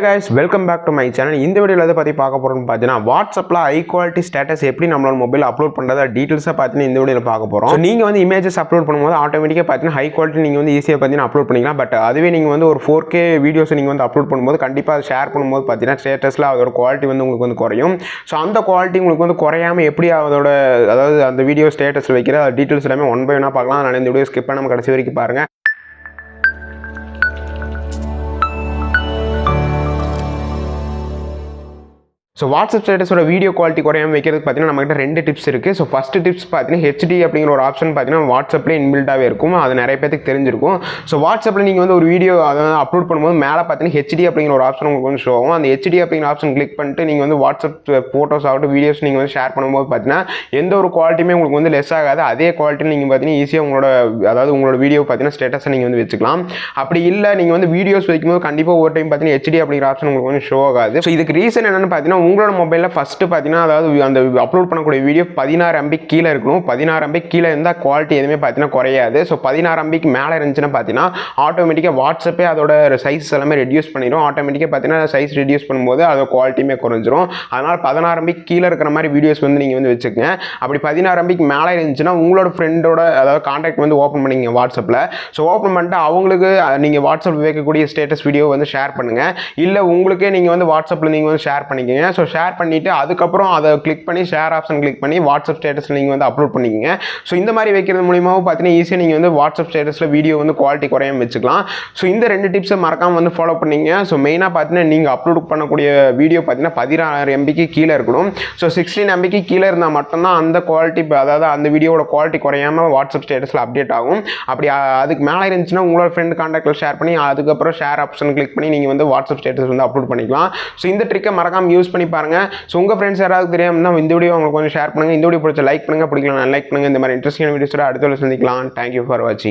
guys, welcome back to my channel. இந்த வீடியோல எதை பத்தி பார்க்க போறோம்னு பார்த்தீங்கன்னா வாட்ஸ்அப்ல ஹை குவாலிட்டி ஸ்டேட்டஸ் எப்படி நம்மளோட மொபைல் அப்லோட் பண்றதா டீடைல்ஸா பார்த்தீங்கன்னா இந்த வீடியோல பார்க்க போறோம். சோ நீங்க வந்து இமேजेस அப்லோட் பண்ணும்போது ஆட்டோமேட்டிக்கா பார்த்தீங்கன்னா ஹை குவாலிட்டி நீங்க வந்து ஈஸியா பார்த்தீங்கன்னா அப்லோட் பண்ணிக்கலாம். பட் அதுவே நீங்க வந்து ஒரு 4K வீடியோஸ் நீங்க வந்து அப்லோட் பண்ணும்போது கண்டிப்பா ஷேர் பண்ணும்போது பார்த்தீங்கன்னா ஸ்டேட்டஸ்ல அதோட குவாலிட்டி வந்து உங்களுக்கு வந்து குறையும். சோ அந்த குவாலிட்டி உங்களுக்கு வந்து குறையாம எப்படி அதோட அதாவது அந்த வீடியோ ஸ்டேட்டஸ்ல வைக்கிற டீடைல்ஸ் எல்லாமே ஒன் பை ஒன்னா பார்க்கலாம். அதனால இந்த வீடியோ ஸ்கிப் பண்ணாம கடைசி வரைக்கும் பாருங்க. ஸோ வாட்ஸ்அப் ஸ்டேட்டஸோட வீடியோ குவாலிட்டி குறையாமல் வைக்கிறதுக்கு பார்த்தீங்கன்னா நம்மகிட்ட 2 டிப்ஸ் இருக்குது. ஸோ ஃபஸ்ட்டு டிப்ஸ் பார்த்தீங்கன்னா ஹெச்டி அப்படிங்கிற ஒரு ஆப்ஷன் பார்த்தீங்கன்னா வாட்ஸ்அப்லேயே இன்பில்டாகவே இருக்கும். அது நிறைய பேருக்கு தெரிஞ்சிருக்கும். ஸோ வாட்ஸ்அப்பில் நீங்கள் வந்து ஒரு வீடியோ அதை அப்லோட் பண்ணும்போது மேலே பார்த்தீங்கன்னா ஹெச்டி அப்படிங்கிற ஒரு ஆப்ஷன் உங்களுக்கு வந்து ஷோ ஆகும். அந்த ஹெச்டி அப்படிங்கிற ஆப்ஷன் கிளிக் பண்ணிட்டு நீங்கள் வந்து வாட்ஸ்அப் ஃபோட்டோஸ் ஆகட்டும் வீடியோஸ் நீங்கள் வந்து ஷேர் பண்ணும்போது பார்த்தீங்கன்னா எந்த ஒரு குவாலிட்டியுமே உங்களுக்கு வந்து லெஸ் ஆகாது. அதே குவாலிட்டியில் நீங்கள் பார்த்தீங்கன்னா ஈஸியாக உங்களோட வீடியோ பார்த்தீங்கன்னா ஸ்டேட்டஸை நீங்கள் வந்து வச்சுக்கலாம். அப்படி இல்லை நீங்கள் வந்து வீடியோஸ் வைக்கும்போது கண்டிப்பாக ஒரு டைம் பார்த்தீங்கன்னா ஹெச்டி அப்படிங்கிற ஆப்ஷன் உங்களுக்கு வந்து ஷோ ஆகாது. ஸோ இதுக்கு ரீசன் என்னென்னு பார்த்தீங்கன்னா உங்களோட மொபைலில் ஃபஸ்ட்டு பார்த்தீங்கன்னா அதாவது அந்த அப்லோட் பண்ணக்கூடிய வீடியோ 16 MB கீழே இருக்கணும். 16 MB கீழே இருந்தால் குவாலிட்டி எதுவுமே பார்த்தீங்கன்னா குறையாது. ஸோ 16 MB மேலே இருந்துச்சுன்னா பார்த்தீங்கன்னா ஆட்டோமேட்டிக்காக வாட்ஸ்அப்பே அதோட சைஸ் எல்லாமே ரெடியூஸ் பண்ணிடும். ஆட்டோமேட்டிக்காக பார்த்தீங்கன்னா சைஸ் ரெடியூஸ் பண்ணும்போது அதோட குவாலிட்டியுமே குறைஞ்சிரும். அதனால் 16 MB கீழே இருக்கிற மாதிரி வீடியோஸ் வந்து நீங்கள் வந்து வச்சுக்கோங்க. அப்படி 16 MB மேலே இருந்துச்சுன்னா உங்களோட ஃப்ரெண்டோட அதாவது கான்டாக்ட் வந்து ஓப்பன் பண்ணிங்க வாட்ஸ்அப்பில். ஸோ ஓப்பன் பண்ணிட்டு அவங்களுக்கு நீங்கள் வாட்ஸ்அப் வைக்கக்கூடிய ஸ்டேட்டஸ் வீடியோ வந்து ஷேர் பண்ணுங்கள். இல்லை உங்களுக்கே நீங்கள் வந்து வாட்ஸ்அப்பில் நீங்கள் வந்து ஷேர் பண்ணிக்கோங்க. ஸோ ஷேர் பண்ணிவிட்டு அதுக்கப்புறம் அதை கிளிக் பண்ணி ஷேர் ஆப்ஷன் கிளிக் பண்ணி வாட்ஸ்அப் ஸ்டேட்டஸில் நீங்கள் வந்து அப்லோட் பண்ணிக்கோங்க. ஸோ இந்த மாதிரி வைக்கிறது மூலியமாக பார்த்தீங்கன்னா ஈஸியாக நீங்கள் வந்து வாட்ஸ்அப் ஸ்டேட்டஸில் வீடியோ வந்து குவாலிட்டி குறையாமல் வச்சுக்கலாம். ஸோ இந்த 2 டிப்ஸை மறக்காமல் வந்து ஃபாலோ பண்ணிங்க. ஸோ மெயினாக பார்த்தீங்கன்னா நீங்கள் அப்லோட் பண்ணக்கூடிய வீடியோ பார்த்தீங்கன்னா 16 MBக்கு கீழே இருக்கணும். ஸோ 16 MBக்கு கீழே இருந்தால் மட்டும்தான் அந்த குவாலிட்டி அதாவது அந்த வீடியோட குவாலிட்டி குறையாமல் வாட்ஸ்அப் ஸ்டேட்டஸில் அப்டேட் ஆகும். அப்படி அதுக்கு மேலே இருந்துச்சுன்னா உங்களோட ஃப்ரெண்ட் கான்டாக்டில் ஷேர் பண்ணி அதுக்கப்புறம் ஷேர் ஆப்ஷன் கிளிக் பண்ணி நீங்கள் வந்து வாட்ஸ்அப் ஸ்டேட்டஸ் வந்து அப்லோட் பண்ணிக்கலாம். ஸோ இந்த ட்ரிக்கை மறக்காமல் யூஸ் பண்ணி பாருங்கள். ஸோ உங்கள் ஃப்ரெண்ட்ஸ் யாராவது தெரியாமல் இந்த வீடியோ உங்களுக்கு கொஞ்சம் ஷேர் பண்ணுங்கள். இந்த வீடியோ பிடிச்ச லைக் பண்ணுங்கள், பிடிக்கலாம் லைக் பண்ணுங்கள். இந்த மாதிரி இன்ட்ரெஸ்டிங்கான வீடியோஸோட அடுத்த சந்திக்கலாம். தேங்க்யூ ஃபார் வாட்சிங்.